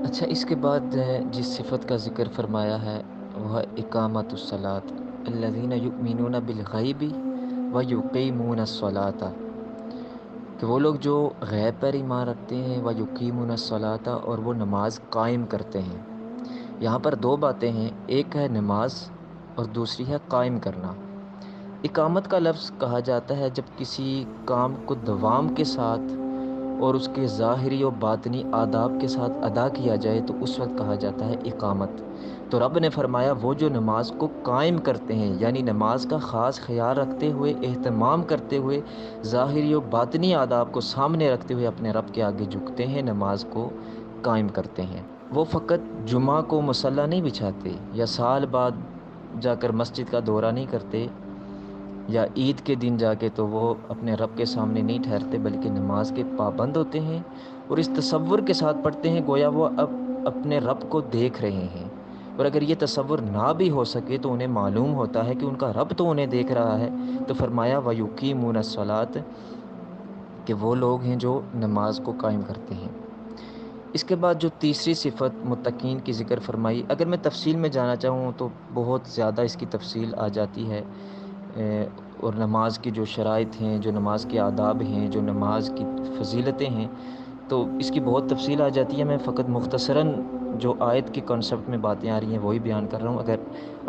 اچھا، اس کے بعد جس صفت کا ذکر فرمایا ہے وہ ہے اقامت الصلاۃ، الذین یؤمنون بالغیب و یقیمون الصلاۃ، کہ وہ لوگ جو غیب پر ایمان رکھتے ہیں، و یقیمون الصلاۃ، اور وہ نماز قائم کرتے ہیں۔ یہاں پر دو باتیں ہیں، ایک ہے نماز اور دوسری ہے قائم کرنا۔ اقامت کا لفظ کہا جاتا ہے جب کسی کام کو دوام کے ساتھ اور اس کے ظاہری و باطنی آداب کے ساتھ ادا کیا جائے تو اس وقت کہا جاتا ہے اقامت۔ تو رب نے فرمایا وہ جو نماز کو قائم کرتے ہیں، یعنی نماز کا خاص خیال رکھتے ہوئے، اہتمام کرتے ہوئے، ظاہری و باطنی آداب کو سامنے رکھتے ہوئے اپنے رب کے آگے جھکتے ہیں، نماز کو قائم کرتے ہیں۔ وہ فقط جمعہ کو مصلی نہیں بچھاتے، یا سال بعد جا کر مسجد کا دورہ نہیں کرتے، یا عید کے دن جا کے تو وہ اپنے رب کے سامنے نہیں ٹھہرتے، بلکہ نماز کے پابند ہوتے ہیں اور اس تصور کے ساتھ پڑھتے ہیں گویا وہ اب اپنے رب کو دیکھ رہے ہیں۔ اور اگر یہ تصور نہ بھی ہو سکے تو انہیں معلوم ہوتا ہے کہ ان کا رب تو انہیں دیکھ رہا ہے، تو فرمایا وَيُقِيمُونَ الصَّلَاةَ، کہ وہ لوگ ہیں جو نماز کو قائم کرتے ہیں۔ اس کے بعد جو تیسری صفت متقین کی ذکر فرمائی، اگر میں تفصیل میں جانا چاہوں تو بہت زیادہ اس کی تفصیل آ جاتی ہے، اور نماز کی جو شرائط ہیں، جو نماز کے آداب ہیں، جو نماز کی فضیلتیں ہیں، تو اس کی بہت تفصیل آ جاتی ہے۔ میں فقط مختصراً جو آیت کے کنسپٹ میں باتیں آ رہی ہیں وہی بیان کر رہا ہوں۔ اگر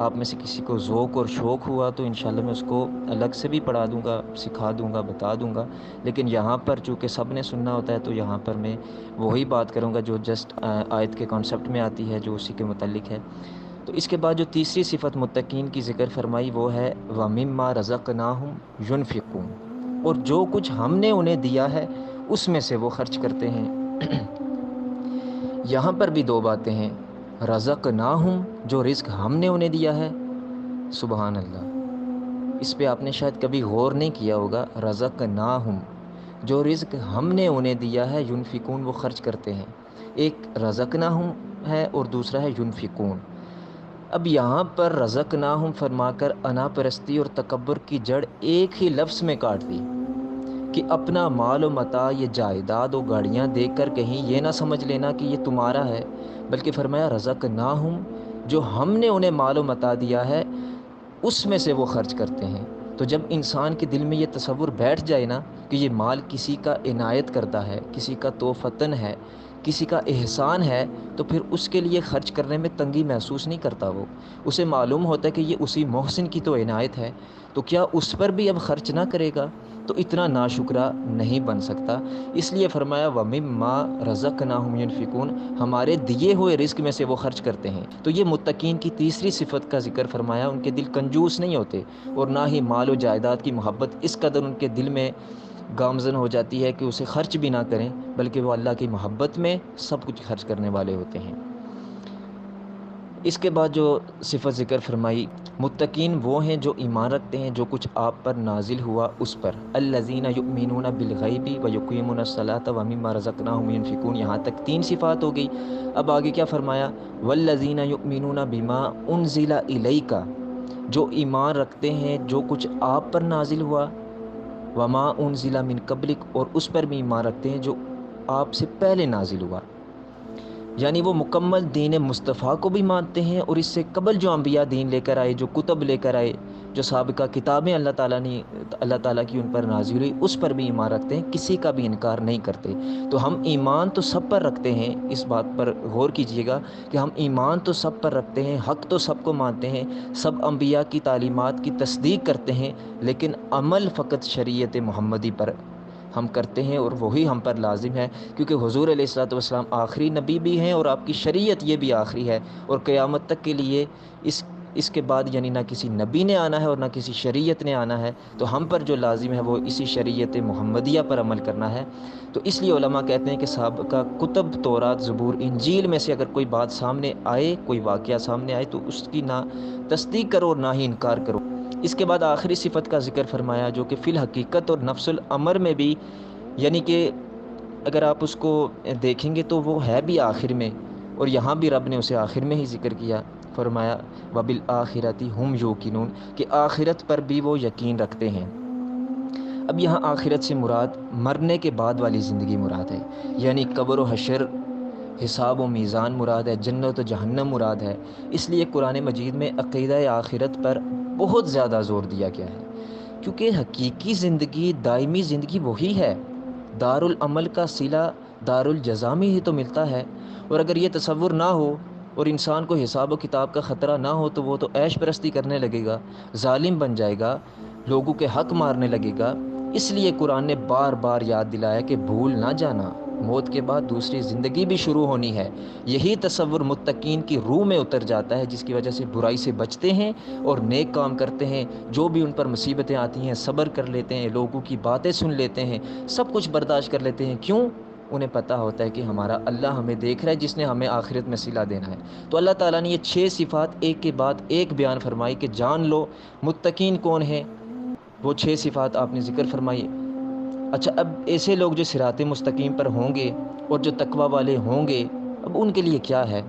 آپ میں سے کسی کو ذوق اور شوق ہوا تو انشاءاللہ میں اس کو الگ سے بھی پڑھا دوں گا، سکھا دوں گا، بتا دوں گا، لیکن یہاں پر چونکہ سب نے سننا ہوتا ہے تو یہاں پر میں وہی بات کروں گا جو جسٹ آیت کے کنسپٹ میں آتی ہے، جو اسی کے متعلق ہے۔ تو اس کے بعد جو تیسری صفت متقین کی ذکر فرمائی وہ ہے وَمِمَّا رَزَقْنَاهُمْ يُنْفِقُونَ، اور جو کچھ ہم نے انہیں دیا ہے اس میں سے وہ خرچ کرتے ہیں۔ یہاں پر بھی دو باتیں ہیں، رزقناہم، جو رزق ہم نے انہیں دیا ہے، سبحان اللہ، اس پہ آپ نے شاید کبھی غور نہیں کیا ہوگا۔ رزقناہم، جو رزق ہم نے انہیں دیا ہے، ینفقون، وہ خرچ کرتے ہیں۔ ایک رزقناہم ہے اور دوسرا ہے ینفقون۔ اب یہاں پر رزقناہم فرما کر انا پرستی اور تکبر کی جڑ ایک ہی لفظ میں کاٹ دی، کہ اپنا مال و متاع، یہ جائیداد و گاڑیاں دیکھ کر کہیں یہ نہ سمجھ لینا کہ یہ تمہارا ہے، بلکہ فرمایا رزقناہم، جو ہم نے انہیں مال و متاع دیا ہے اس میں سے وہ خرچ کرتے ہیں۔ تو جب انسان کے دل میں یہ تصور بیٹھ جائے نا کہ یہ مال کسی کا عنایت کردہ ہے، کسی کا تحفتاً ہے، کسی کا احسان ہے، تو پھر اس کے لیے خرچ کرنے میں تنگی محسوس نہیں کرتا وہ، اسے معلوم ہوتا ہے کہ یہ اسی محسن کی تو عنایت ہے، تو کیا اس پر بھی اب خرچ نہ کرے گا؟ تو اتنا ناشکرا نہیں بن سکتا۔ اس لیے فرمایا وَمِمَّا رَزَقْنَاهُمْ يُنْفِقُونَ، ہمارے دیے ہوئے رزق میں سے وہ خرچ کرتے ہیں۔ تو یہ متقین کی تیسری صفت کا ذکر فرمایا، ان کے دل کنجوس نہیں ہوتے، اور نہ ہی مال و جائیداد کی محبت اس قدر ان کے دل میں گامزن ہو جاتی ہے کہ اسے خرچ بھی نہ کریں، بلکہ وہ اللہ کی محبت میں سب کچھ خرچ کرنے والے ہوتے ہیں۔ اس کے بعد جو صفت ذکر فرمائی، متقین وہ ہیں جو ایمان رکھتے ہیں جو کچھ آپ پر نازل ہوا اس پر، الذین یؤمنون بالغیب ویقیمون الصلاۃ ومما رزقناہم ینفقون۔ یہاں تک تین صفات ہو گئی۔ اب آگے کیا فرمایا، والذین یؤمنون بما انزل الیک، جو ایمان رکھتے ہیں جو کچھ آپ پر نازل ہوا، وما انزل من قبلک، اور اس پر بھی ایمان رکھتے ہیں جو آپ سے پہلے نازل ہوا، یعنی وہ مکمل دین مصطفیٰ کو بھی مانتے ہیں، اور اس سے قبل جو انبیاء دین لے کر آئے، جو کتب لے کر آئے، جو سابقہ کتابیں اللہ تعالیٰ کی ان پر نازل ہوئی، اس پر بھی ایمان رکھتے ہیں، کسی کا بھی انکار نہیں کرتے۔ تو ہم ایمان تو سب پر رکھتے ہیں، اس بات پر غور کیجئے گا کہ ہم ایمان تو سب پر رکھتے ہیں، حق تو سب کو مانتے ہیں، سب انبیاء کی تعلیمات کی تصدیق کرتے ہیں، لیکن عمل فقط شریعت محمدی پر ہم کرتے ہیں، اور وہی ہم پر لازم ہے، کیونکہ حضور علیہ الصلوۃ والسلام آخری نبی بھی ہیں اور آپ کی شریعت یہ بھی آخری ہے، اور قیامت تک کے لیے اس کے بعد یعنی نہ کسی نبی نے آنا ہے اور نہ کسی شریعت نے آنا ہے، تو ہم پر جو لازم ہے وہ اسی شریعت محمدیہ پر عمل کرنا ہے۔ تو اس لیے علماء کہتے ہیں کہ سابقہ کتب تورات، زبور، انجیل میں سے اگر کوئی بات سامنے آئے، کوئی واقعہ سامنے آئے، تو اس کی نہ تصدیق کرو اور نہ ہی انکار کرو۔ اس کے بعد آخری صفت کا ذکر فرمایا جو کہ فی الحقیقت اور نفس الامر میں بھی، یعنی کہ اگر آپ اس کو دیکھیں گے تو وہ ہے بھی آخر میں، اور یہاں بھی رب نے اسے آخر میں ہی ذکر کیا، فرمایا وَبِالْآخِرَةِ هُمْ يُوقِنُونَ، کہ آخرت پر بھی وہ یقین رکھتے ہیں۔ اب یہاں آخرت سے مراد مرنے کے بعد والی زندگی مراد ہے، یعنی قبر و حشر، حساب و میزان مراد ہے، جنت و جہنم مراد ہے۔ اس لیے قرآن مجید میں عقیدہ آخرت پر بہت زیادہ زور دیا گیا ہے، کیونکہ حقیقی زندگی، دائمی زندگی وہی ہے۔ دارالعمل کا صلہ دارالجزا میں ہی تو ملتا ہے، اور اگر یہ تصور نہ ہو اور انسان کو حساب و کتاب کا خطرہ نہ ہو تو وہ تو عیش پرستی کرنے لگے گا، ظالم بن جائے گا، لوگوں کے حق مارنے لگے گا۔ اس لیے قرآن نے بار بار یاد دلایا کہ بھول نہ جانا، موت کے بعد دوسری زندگی بھی شروع ہونی ہے۔ یہی تصور متقین کی روح میں اتر جاتا ہے، جس کی وجہ سے برائی سے بچتے ہیں اور نیک کام کرتے ہیں۔ جو بھی ان پر مصیبتیں آتی ہیں صبر کر لیتے ہیں، لوگوں کی باتیں سن لیتے ہیں، سب کچھ برداشت کر لیتے ہیں۔ کیوں؟ انہیں پتہ ہوتا ہے کہ ہمارا اللہ ہمیں دیکھ رہا ہے، جس نے ہمیں آخرت میں صلہ دینا ہے۔ تو اللہ تعالیٰ نے یہ 6 صفات ایک کے بعد ایک بیان فرمائی کہ جان لو متقین کون ہیں۔ وہ 6 صفات آپ نے ذکر فرمائی۔ اچھا، اب ایسے لوگ جو صراط مستقیم پر ہوں گے اور جو تقوی والے ہوں گے، اب ان کے لیے کیا ہے؟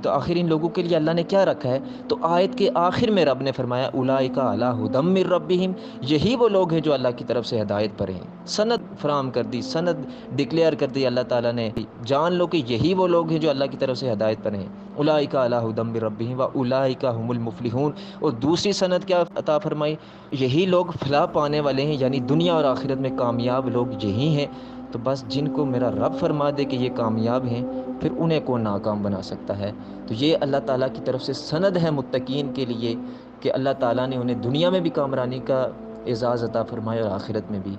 تو آخر ان لوگوں کے لیے اللہ نے کیا رکھا ہے؟ تو آیت کے آخر میں رب نے فرمایا اولئک علی ھدی من ربہم، یہی وہ لوگ ہیں جو اللہ کی طرف سے ہدایت پر ہیں۔ سند فراہم کر دی، سند ڈکلیئر کر دی اللہ تعالیٰ نے، جان لو کہ یہی وہ لوگ ہیں جو اللہ کی طرف سے ہدایت پر ہیں۔ اولئک علی ھدی من ربہم واولئک ھم المفلحون، اور دوسری سند کیا عطا فرمائی؟ یہی لوگ فلاح پانے والے ہیں، یعنی دنیا اور آخرت میں کامیاب لوگ یہی ہیں۔ تو بس جن کو میرا رب فرما دے کہ یہ کامیاب ہیں، پھر انہیں کون ناکام بنا سکتا ہے؟ تو یہ اللہ تعالیٰ کی طرف سے سند ہے متقین کے لیے کہ اللہ تعالیٰ نے انہیں دنیا میں بھی کامرانی کا اعزاز عطا فرمایا اور آخرت میں بھی۔